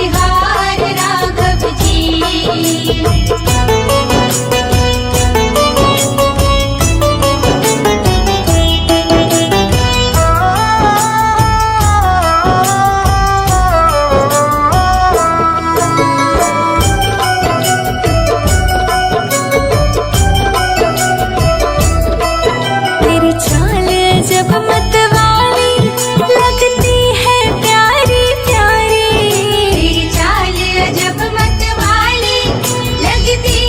बिहार राघव जी। तेरी चाल जब मतवाली लगती है प्यारी प्यारी, तेरी चाल जब मतवाली लगती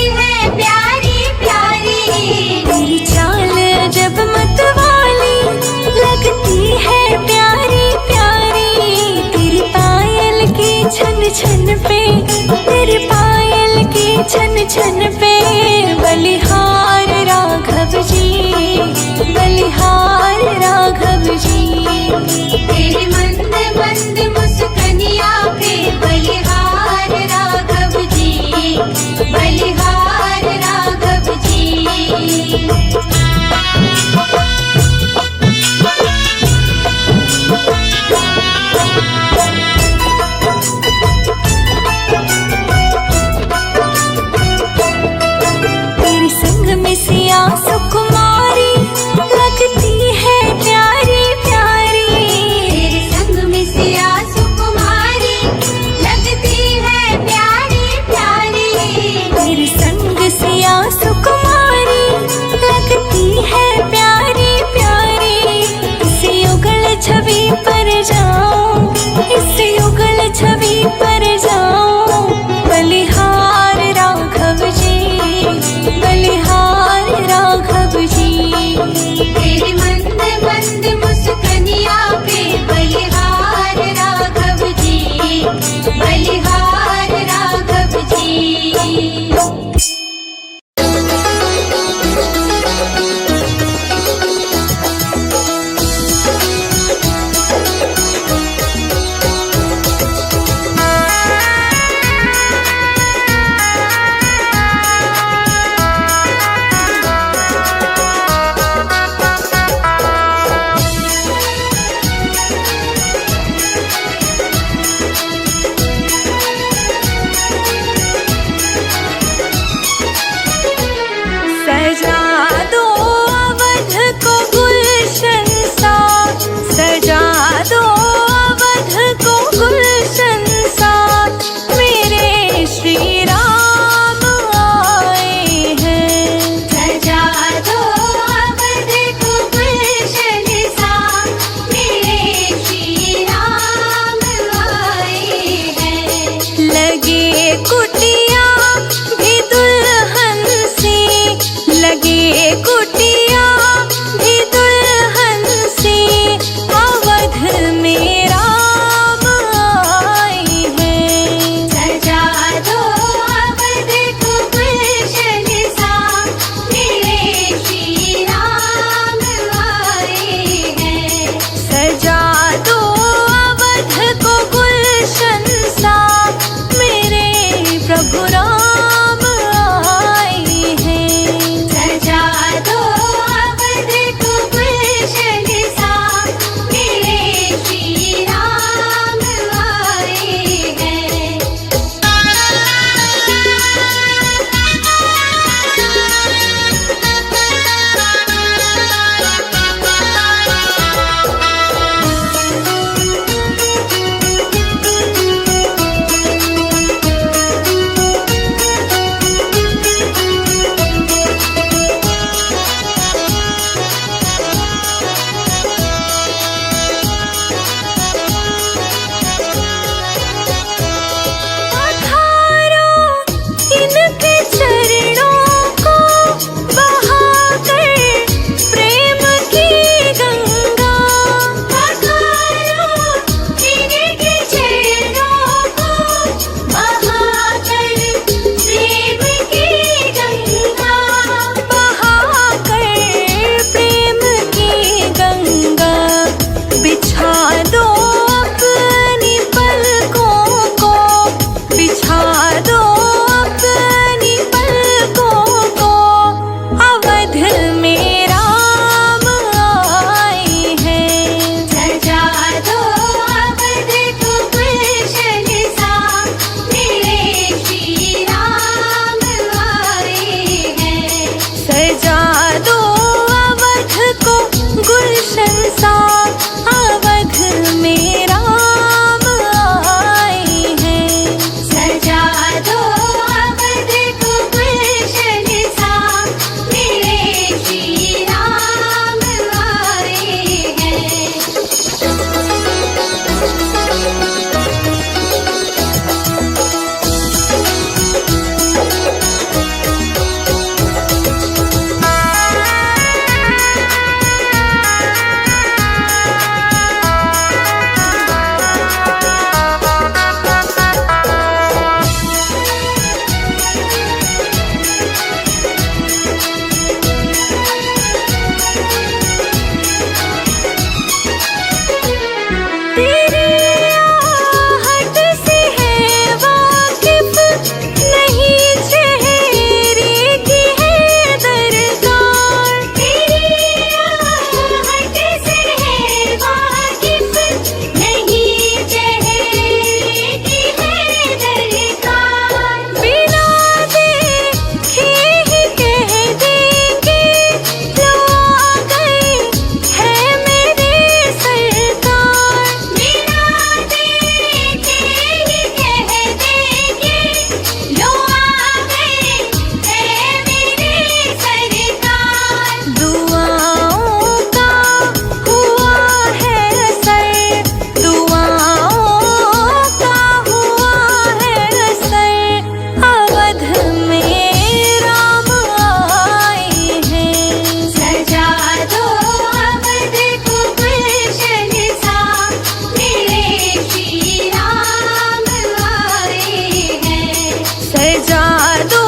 सजा दो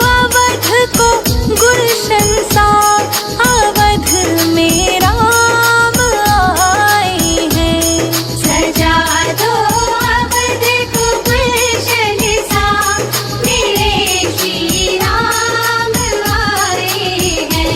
अवध को गुलशन सा, अवध में राम आए हैं। सजा दो अवध को गुलशन सा, मेरे श्री राम आए हैं।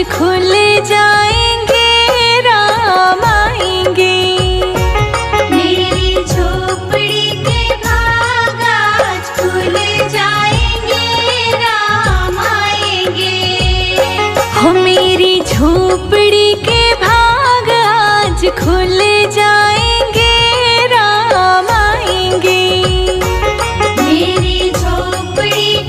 खुल जाएंगे, राम आएंगे। मेरी झोपड़ी के भाग आज खुल जाएंगे, राम आएंगे। हो मेरी झोपड़ी के भाग आज खुल जाएंगे, राम आएंगे। मेरी झोपड़ी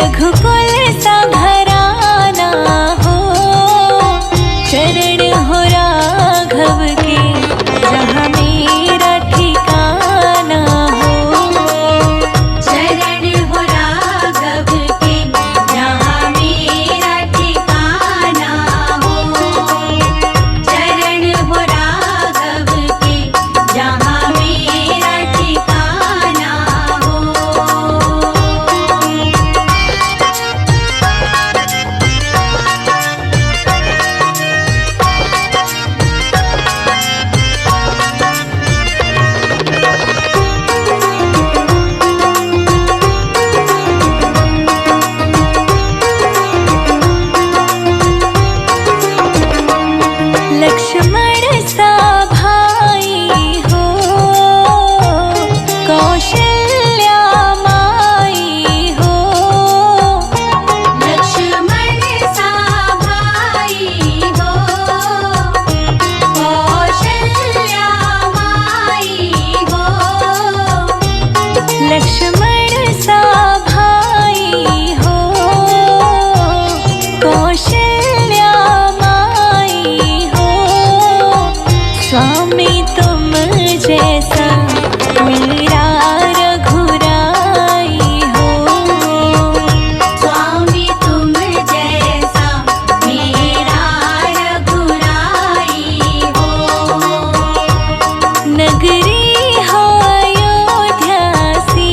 रघुकुल सा घराना हो, चरण हो राघव के जहाँ मेरा ठिकाना हो। चरण हो राघव के जहाँ मेरा ठिकाना हो। चरण हो राघव के जहाँ मेरा ठिकाना हो। लक्ष्मण सा भाई हो, कौशल्या माई हो। लक्ष्मण सा भाई हो, कौशल्या माई हो। लक्ष्मण सा भाई हो, कौशल्या माई हो। स्वामी तुम जैसा मेरा रघुराई हो। स्वामी तुम जैसा मेरा रघुराई हो। नगरी हो अयोध्या सी,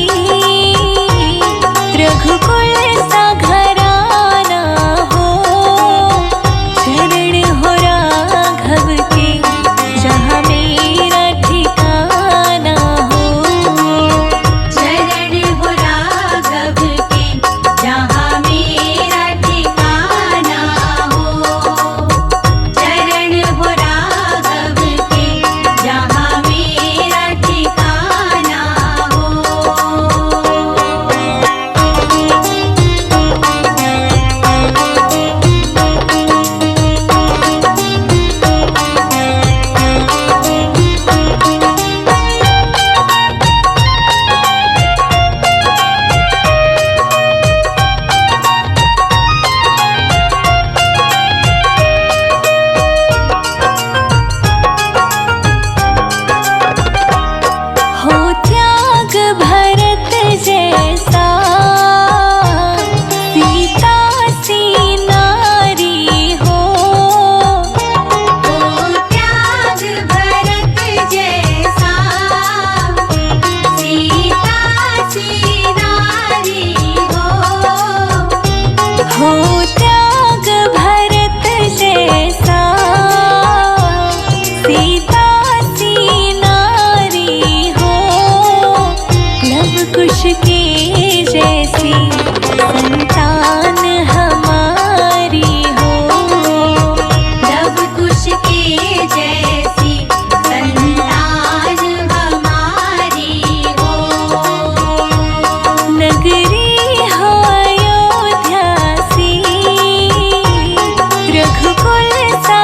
रघुकुल सा घराना हो। चरण हो राघव के जहाँ मेरा ठिकाना हो। चरण हो राघव के जहाँ मेरा ठिकाना हो। चरण हो राघव के जहाँ मेरा ठिकाना हो। हो त्याग भरत जैसा, सीता सी नारी हो। हो त्याग भरत जैसा, सीता सी नारी हो। हो त्याग भरत जैसा, सीता सी नारी हो। लव कुश के जैसी संतान हमारी हो। लव कुश के जैसी संतान हमारी हो। नगरी हो अयोध्या सी, रघुकुल सा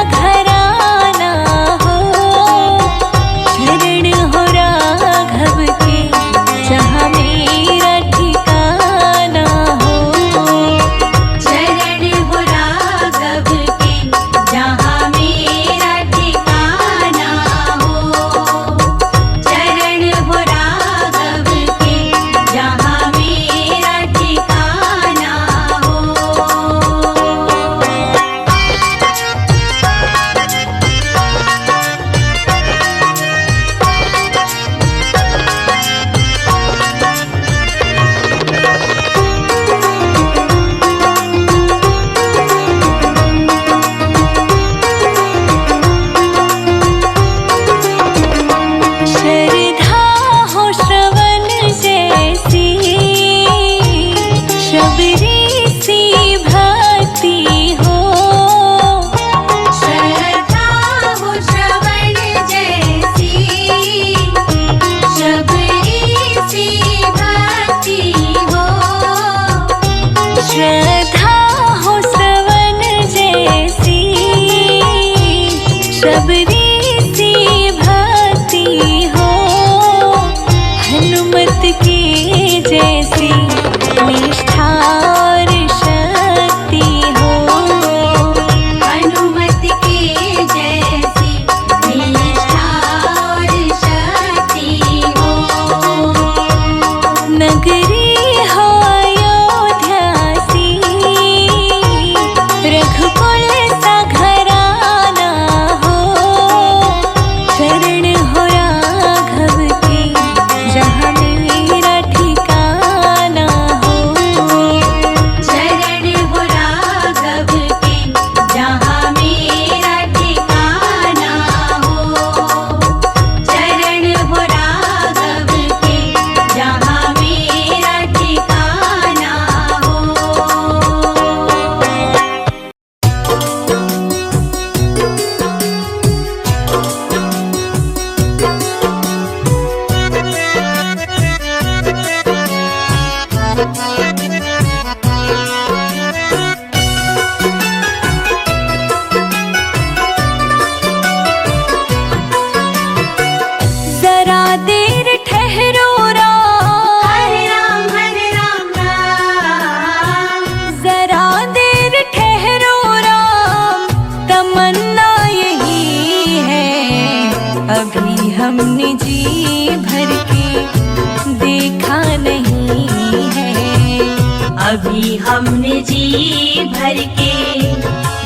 अभी हमने जी भर के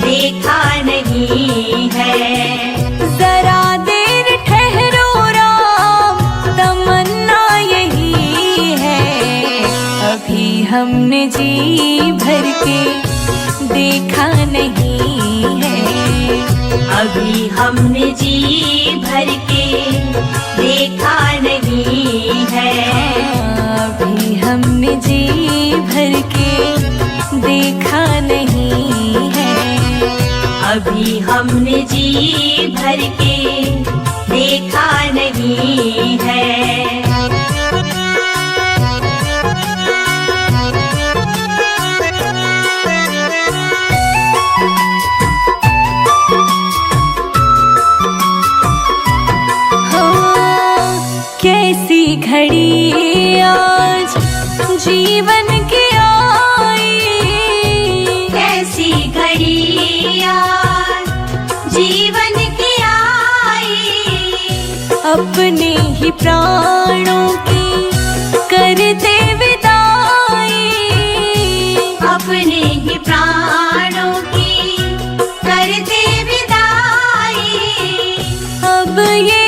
देखा नहीं है। जरा देर ठहरो राम, तमन्ना यही है। अभी हमने जी भर के देखा नहीं है। अभी हमने जी भर के देखा नहीं है। अभी हमने जी भर के देखा नहीं है। अभी हमने जी भर के देखा नहीं है। कैसी घड़ी आज जीवन की आई, कैसी घड़ी आज जीवन की आई। अपने ही प्राणों की करते विदाई, अपने ही प्राणों की करते विदाई। अब ये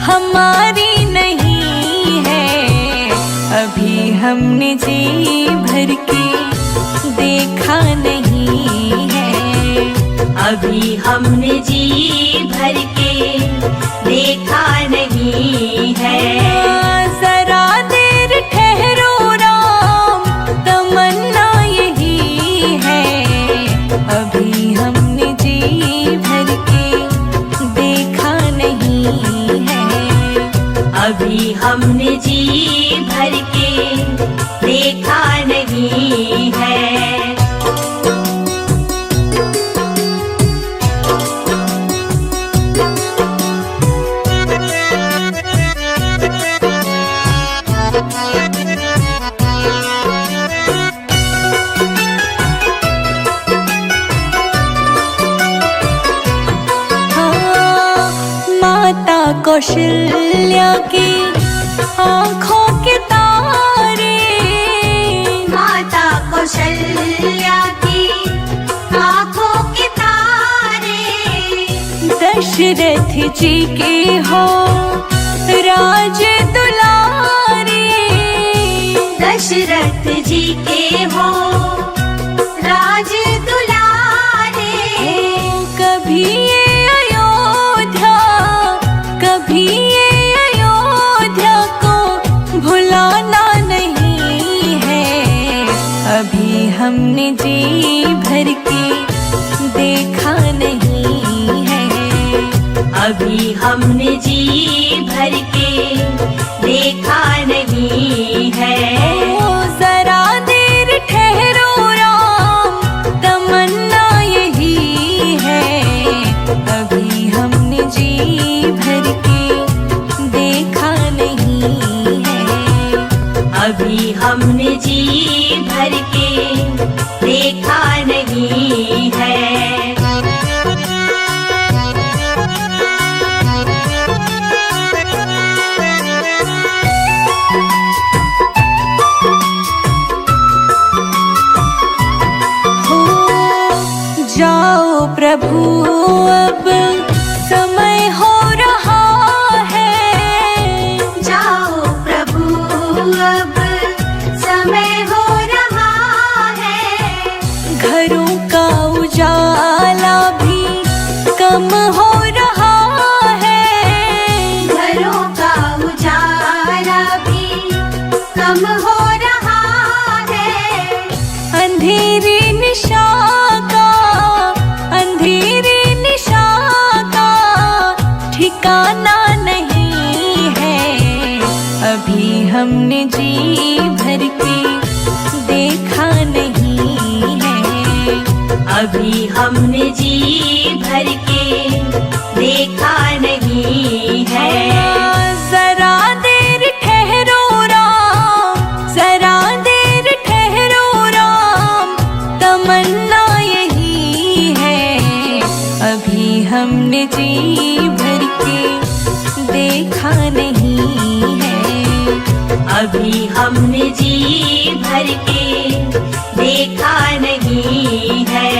हमारी नहीं है। अभी हमने जी भर के देखा नहीं है। अभी हमने जी भर के देखा नहीं है। जरा देर ठहरो राम, तमन्ना यही है। अभी हमने जी भर के देखा नहीं है। अभी हमने जी भर के देखा नहीं है। माता कौशल्या की आँखों के तारे, माता कौशल्या की आँखों के तारे। दशरथ जी के हो राज दुलारे, दशरथ जी के हो राज दुलारे। कभी ये अयोध्या, कभी ये अयोध्या को भुलाना नहीं है। अभी हमने जी भर के देखा नहीं है। अभी हमने जी भर के देखा नहीं है। जरा देर ठहरो राम, तमन्ना यही है। अभी हमने जी भर के देखा नहीं है। अभी हमने जी भर के देखा नहीं है। जाओ प्रभु अब समय हो रहा है। जाओ प्रभु अब समय हो रहा है। घरों का उजाला भी कम हो रहा है। घरों का उजाला भी कम हो रहा है। अंधेरी निशा का, अंधेरी निशा का ठिकाना नहीं है। अभी हमने जी भर के देखा नहीं है। अभी हमने जी भर के देखा नहीं है। जरा देर ठहरो राम, जरा देर ठहरो राम, तमन्ना यही है। अभी हमने जी भर के देखा नहीं अभी हमने जी भर के देखा नहीं है।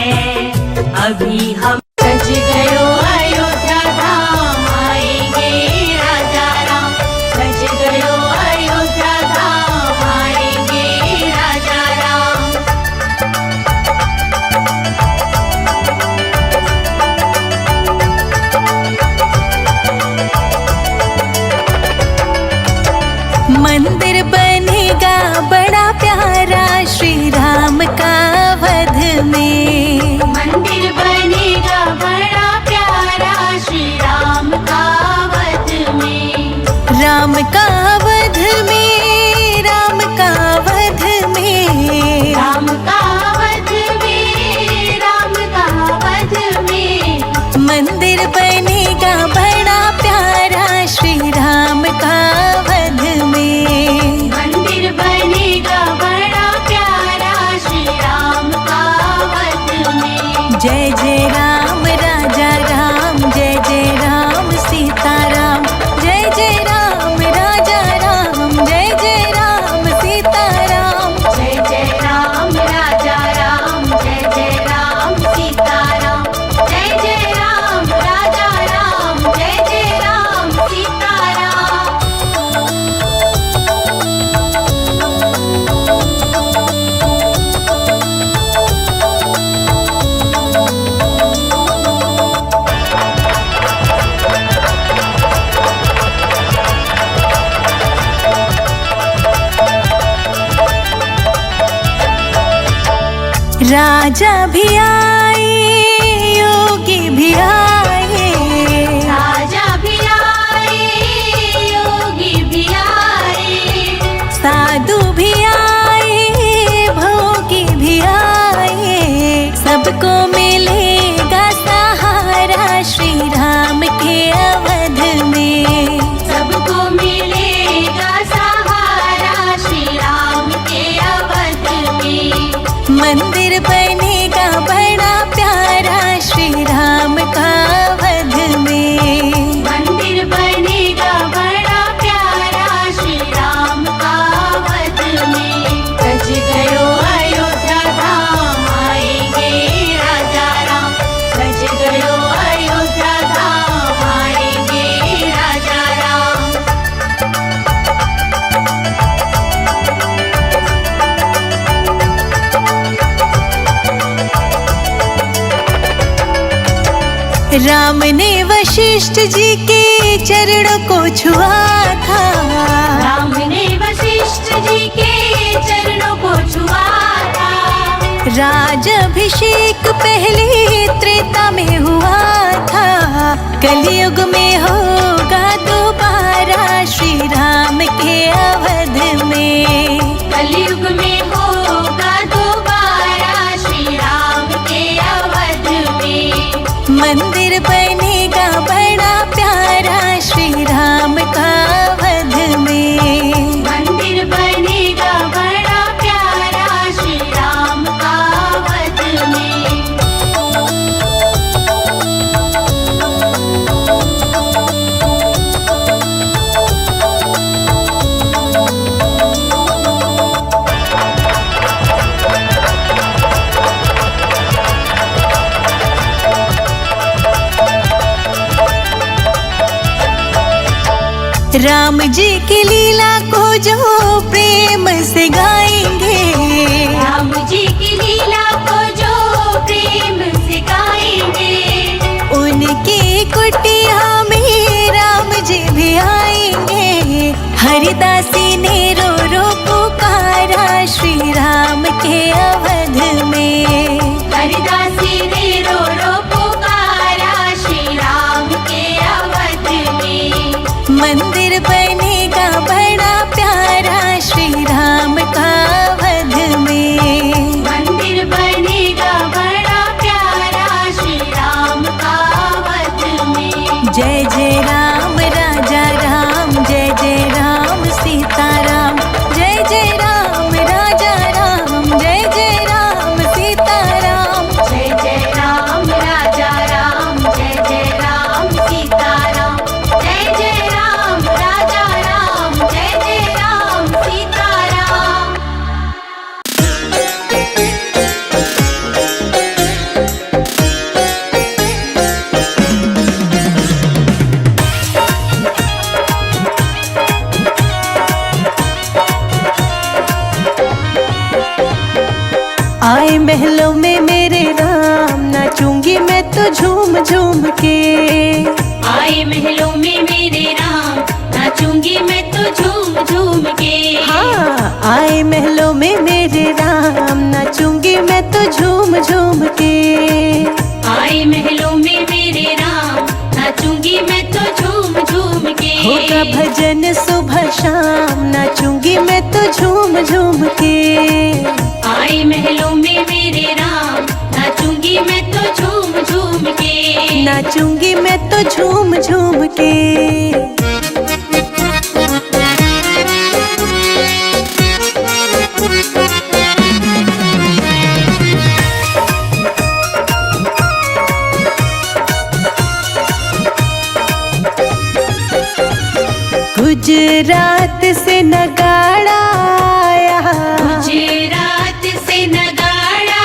अभी हम सज गयो अयोध्या धाम, आएंगे राजा राम। सज गयो अयोध्या धाम, आएंगे राजा राम। मंदिर बनेगा बड़ा प्यारा श्री राम का वध में। मंदिर बनेगा बड़ा प्यारा श्री राम का वध में। राम का वध में, राम का वध में, राम का वध में, राम का वध में। मंदिर बनेगा बड़ा प्यारा श्री राम का वध में। मंदिर बनेगा बड़ा प्यारा श्री राम का वध में। जय जय राम राजा राम, जय जय राम सीता राम। जय जय राम राजा राम, जय जय राम सीता राम। जय जय राम राजा राम, जय जय राम सीता राम। जय जय राम राजा राम, जय जय राम सीता राम। राजा भी आए, योगी भी आए, राजा भी आए, योगी भी आए। साधु भी आए, भोगी भी आए। सबको मिलेगा सहारा श्री राम के अवध में। सबको मिलेगा सहारा श्री राम के अवध में। मंदिर बनेगा बड़ा प्यारा श्री राम का वध में। मंदिर बनेगा बड़ा प्यारा श्री राम का वध में। सज गयो अयोध्या धाम, आएंगे राजा राम। सज गयो अयोध्या धाम, आएंगे राजा राम। राम ने वशिष्ठ जी के चरणों को छुआ था। राम ने वशिष्ठ जी के चरणों को छुआ था। राजाभिषेक पहले त्रेता में हुआ था। कलयुग में होगा दोबारा श्री राम के अवध में। कलयुग में होगा दोबारा श्री राम के अवध में। मंदिर बनेगा बड़ा प्यारा श्री राम का वध में। मंदिर बनेगा बड़ा प्यारा श्री राम का वध में। राम जी की लीला को जो प्रेम से गाएंगे। राम जी की लीला को जो प्रेम से गाएंगे। उनकी कुटिया में राम जी भी आएंगे। हरिदासी ने रो रो पुकारा श्री राम के अवध में। हरिदासी ने रो रो पुकारा श्री राम के अवध में। मंदिर बनेगा बड़ा प्यारा श्री राम का वध में। मंदिर बनेगा बड़ा प्यारा श्री राम का वध में। जय जय राम राजा राम, जय जय राम सीता राम। महलों में मेरे राम, नाचूंगी मैं तो झूम झूम के। आए महलों में मेरे राम, नाचूंगी मैं तो झूम झूम के। हाँ, आए महलों में मेरे राम, नाचूंगी मैं तो झूम झूम के। आए महलों में मेरे राम, नाचूंगी मैं तो झूम झूम के। होगा भजन सुबह शाम, नाचूंगी मैं तो झूम झूम के। आए महलों में मेरे राम, नाचूंगी मैं तो झूम झूम के। नाचूंगी मैं तो झूम झूम के। गुजरात से नगाड़ा आया, गुजरात से नगाड़ा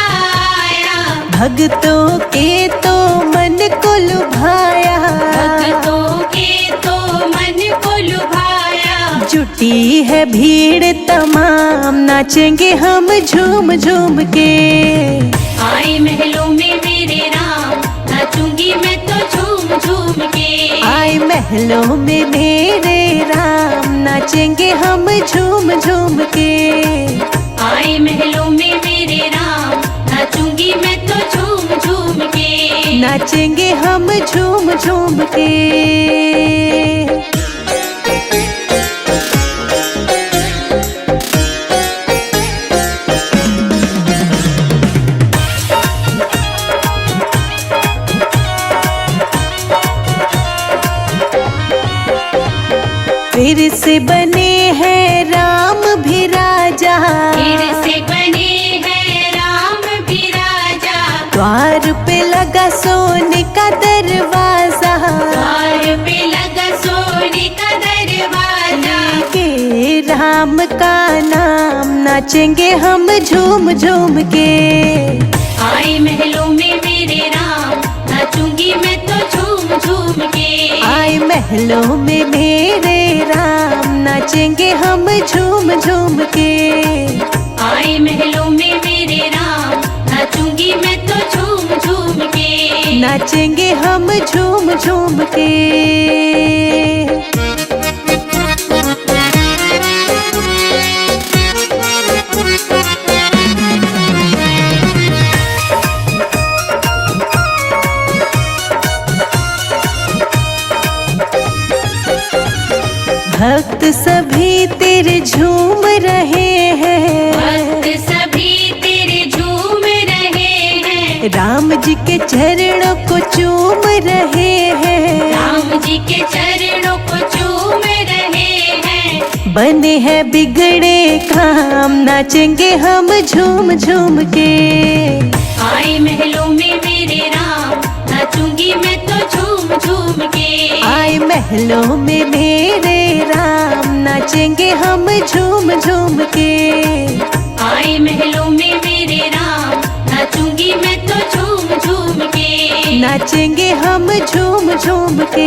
आया। भक्तों के तो मन को लुभाया, भक्तों के तो मन को लुभाया। जुटी है भीड़ तमाम, नाचेंगे हम झूम झूम के। आए महलों में मेरे राम, नाचूंगी मैं तो झूम झूम के। आए महलों में मेरे राम, नाचेंगे हम झूम झूम के। आए महलों में मेरे राम, नाचूंगी मैं तो झूम झूम के। नाचेंगे हम झूम झूम के। फिर से बने हैं राम भी राजा, फिर से बने हैं राम भी राजा। द्वार पे लगा सोने का दरवाजा, द्वार पे लगा सोने का दरवाजा। के राम का नाम, नाचेंगे हम झूम झूम के। आए महलों में मेरे राम, नाचूंगी मैं तो झूम झूम के। आए महलों में मेरे राम, नाचेंगे हम झूम झूम के। आए महलों में मेरे राम, नाचूंगी मैं तो झूम झूम के। नाचेंगे हम झूम झूम के। भक्त सभी तेरे झूम रहे हैं, भक्त सभी तेरे झूम रहे हैं। राम जी के चरणों को चूम रहे हैं, राम जी के चरणों को चूम रहे हैं। बने हैं बिगड़े काम, नाचेंगे हम झूम झूम के। आए महलों में मेरे राम, नाचूंगी मैं तो झूम झूम के। आए महलों में मेरे राम, नाचेंगे हम झूम झूम के। आए महलों में मेरे राम, नाचूंगी मैं तो झूम झूम के। नाचेंगे हम झूम झूम के।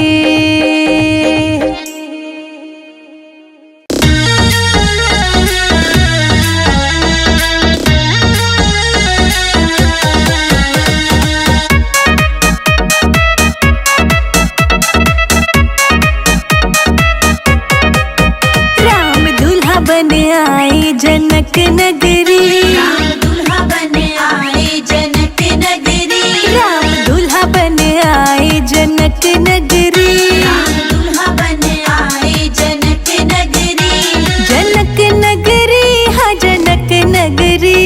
जनक नगरी, राम दुल्हा बन आए जनक नगरी। राम दुल्हा बन आए जनक नगरी, राम दुल्हा बन आए जनक नगरी। जनक नगरी हाँ जनक नगरी,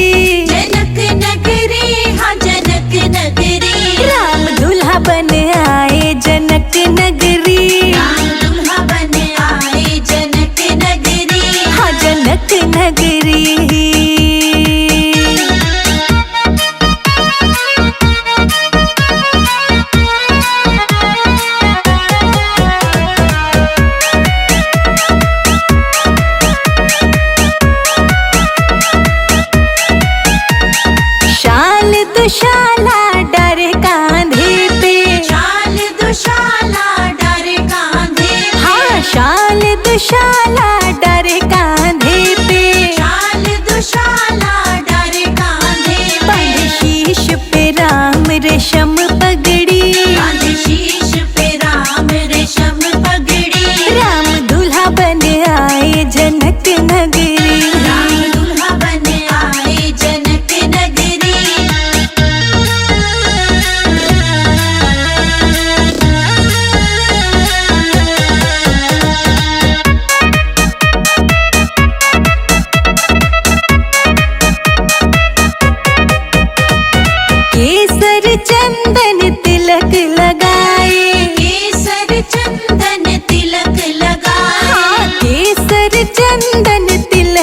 जनक नगरी हाँ जनक नगरी। राम दुल्हा बन आए जनक नगरी, राम दुल्हा बन आए जनक नगरी। हाँ जनक नगरी। शाल दुशाला डर कांधे पे, शाल दुशाला डर कांधे पे। हाँ शाल दुशाला डर कांधे पे, शाल जनक नगरी। राम दुल्हा बन आए जनक नगरी। केसर चंदन तिलक लगाए। केसर चंदन तिलक लगाए। हाँ, केसर चंदन तिलक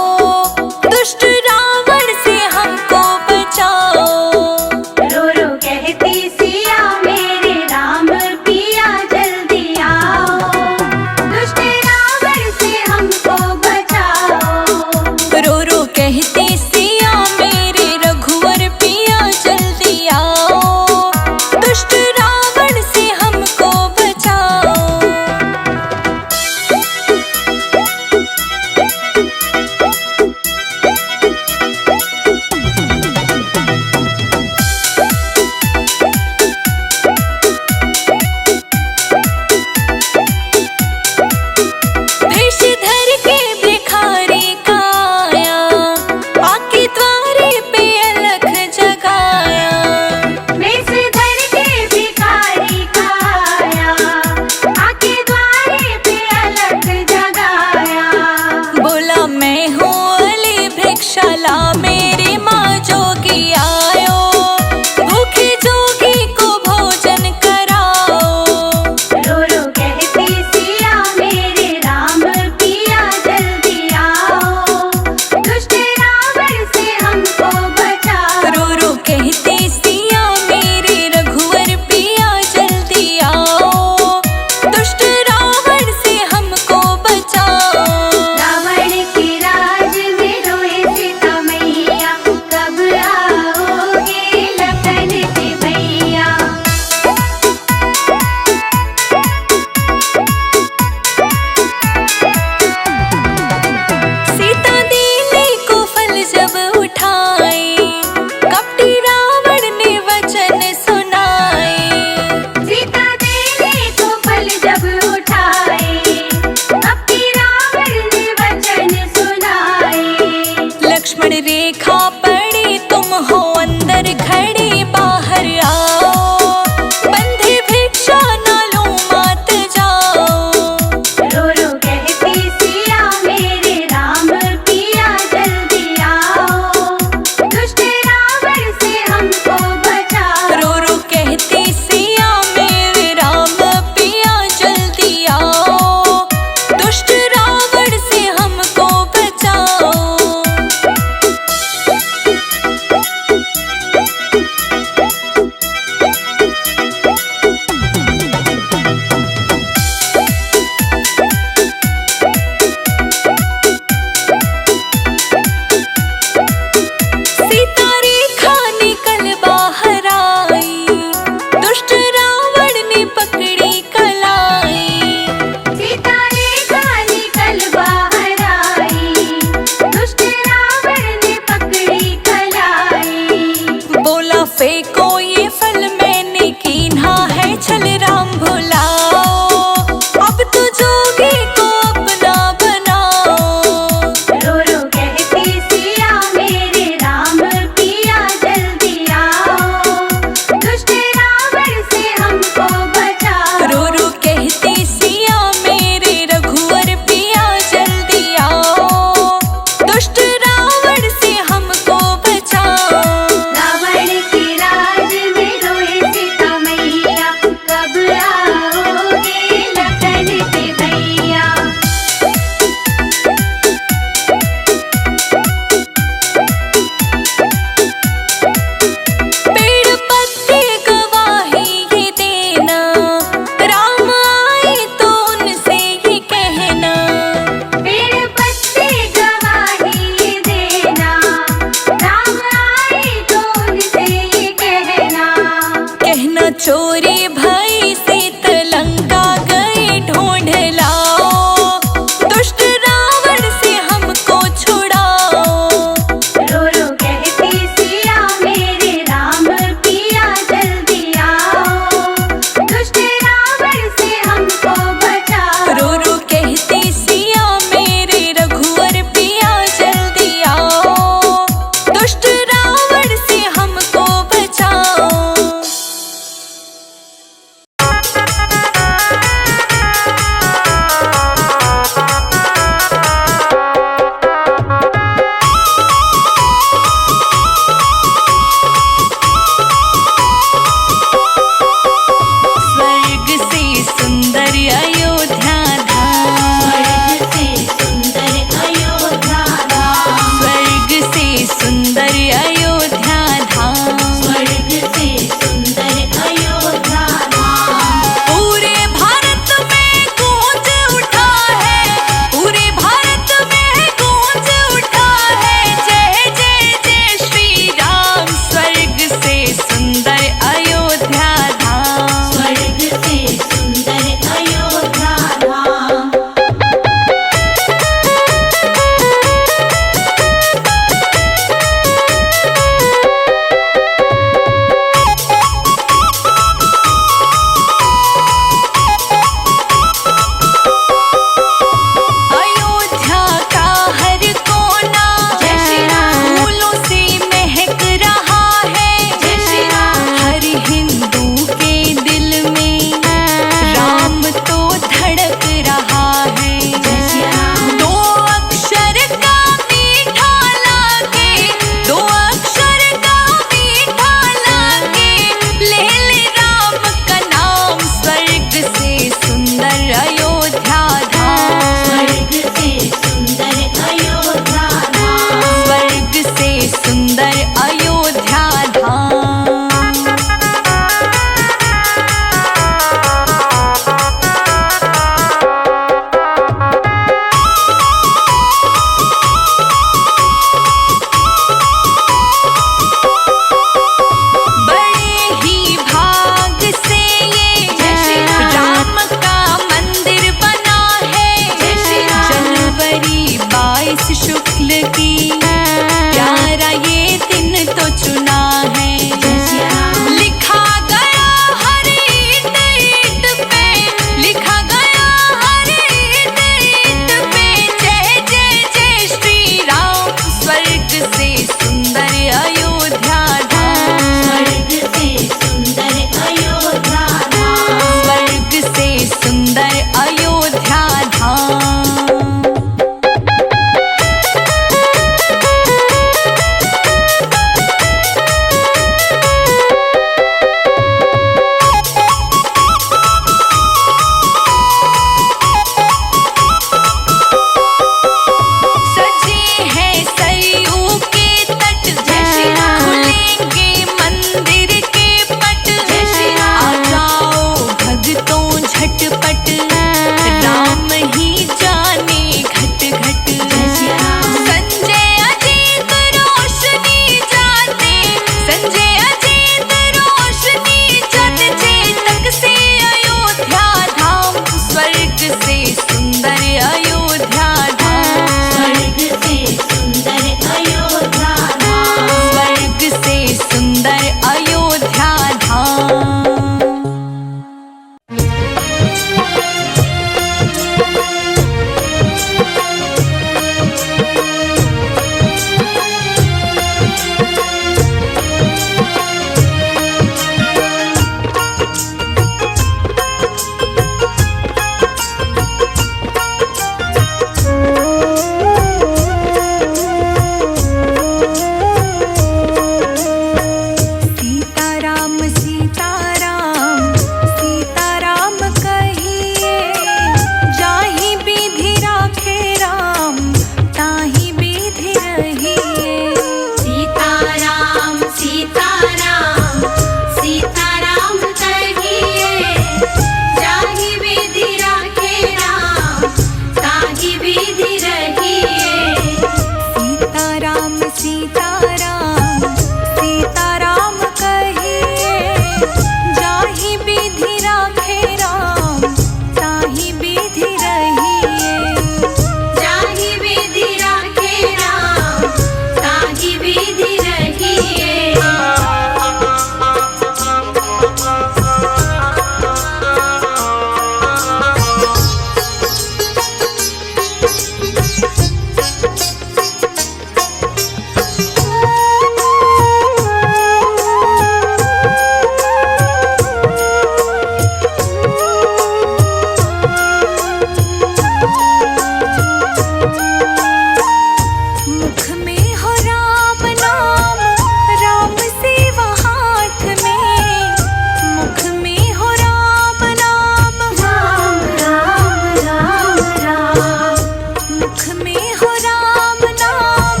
मुख में हो राम नाम,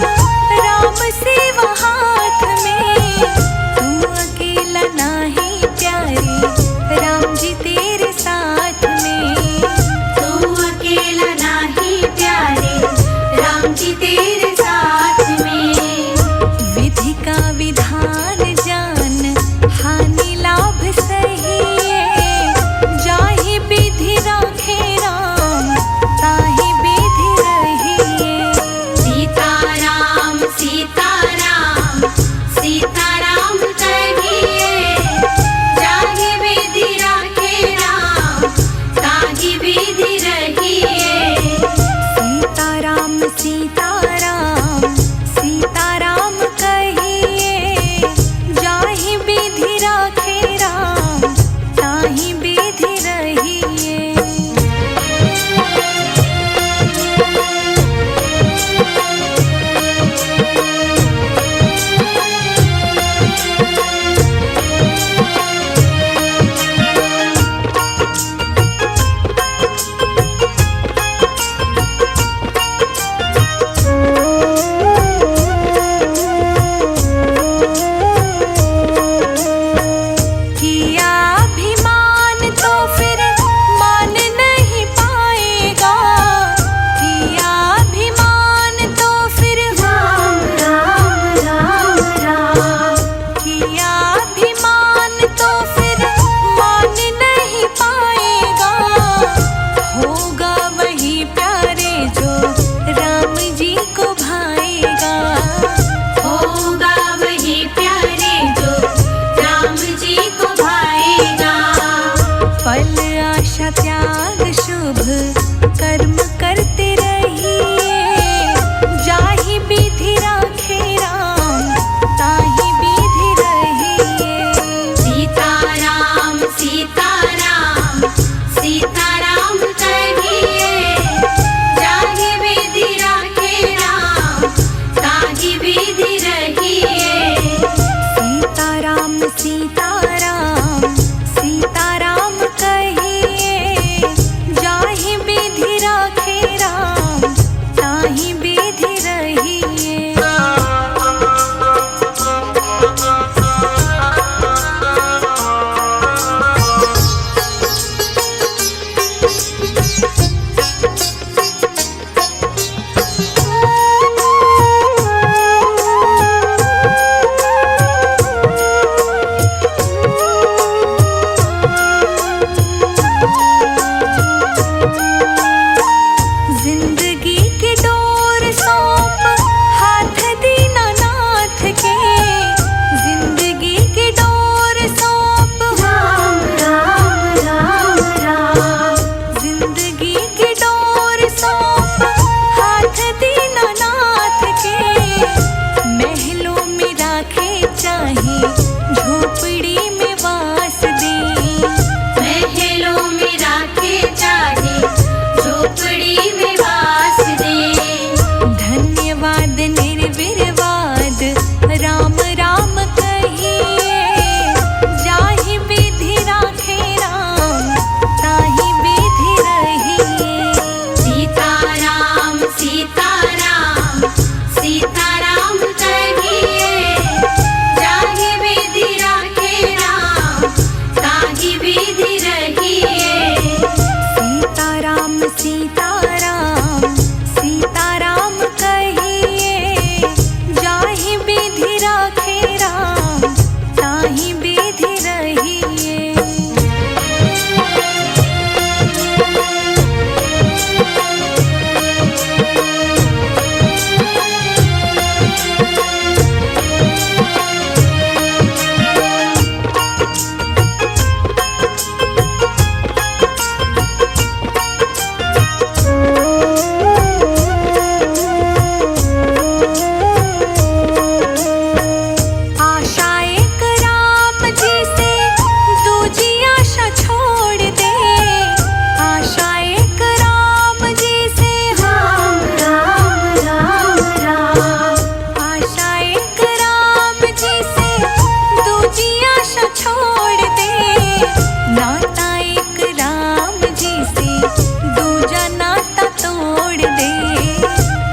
राम सेवा हाथ में। तू अकेला नाही प्यारे, राम जी तेरे साथ में। तू अकेला नाही प्यारे, राम जी तेरे साथ में। विधि का विधान जान, हानि लाभ सही है। जाहि विधि राखे राम, ताहि विधि रहिए। सीताराम सीताराम सीताराम कहिए, जाहि विधि राखे राम, ताहि विधि रहिए। सीताराम सीताराम सीताराम कहिए, जाहि विधि राखे राम, ताहि विधि रहिए। किया अभिमान तो फिर मान नहीं पाएगा। किया अभिमान तो फिर राम राम राम राम। किया अभिमान तो फिर मान नहीं पाएगा। होगा वही प्यारे जो राम जी को भाएगा। होगा वही प्यारे जो राम जी को भाएगा। फल आशा त्याग शुभ कर्म करते रहिए। जाहि विधि राखे राम, ताहि विधि रहिए। सीताराम सीताराम सीताराम कहिए, जाहि विधि राखे राम,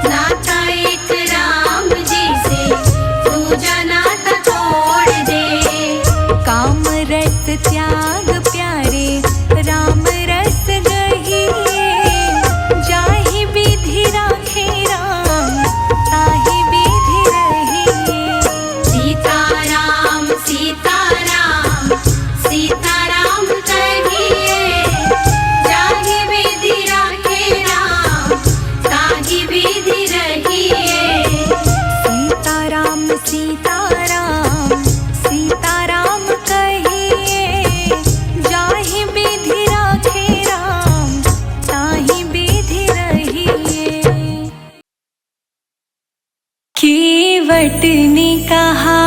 नाता एक राम जी से दूजा नाता तोड़ दे। काम रस त्याग प्यारे राम रस गही, जाहि विधि राखे राम ताहि विधि रहिए। सीताराम सीताराम सीताराम कहिए, जाहि विधि राखे राम ताहि विधि रहिए। सीताराम सीताराम सीताराम कहिए, जाहि विधि राखे राम ताहि विधि रहिए। केवट ने कहा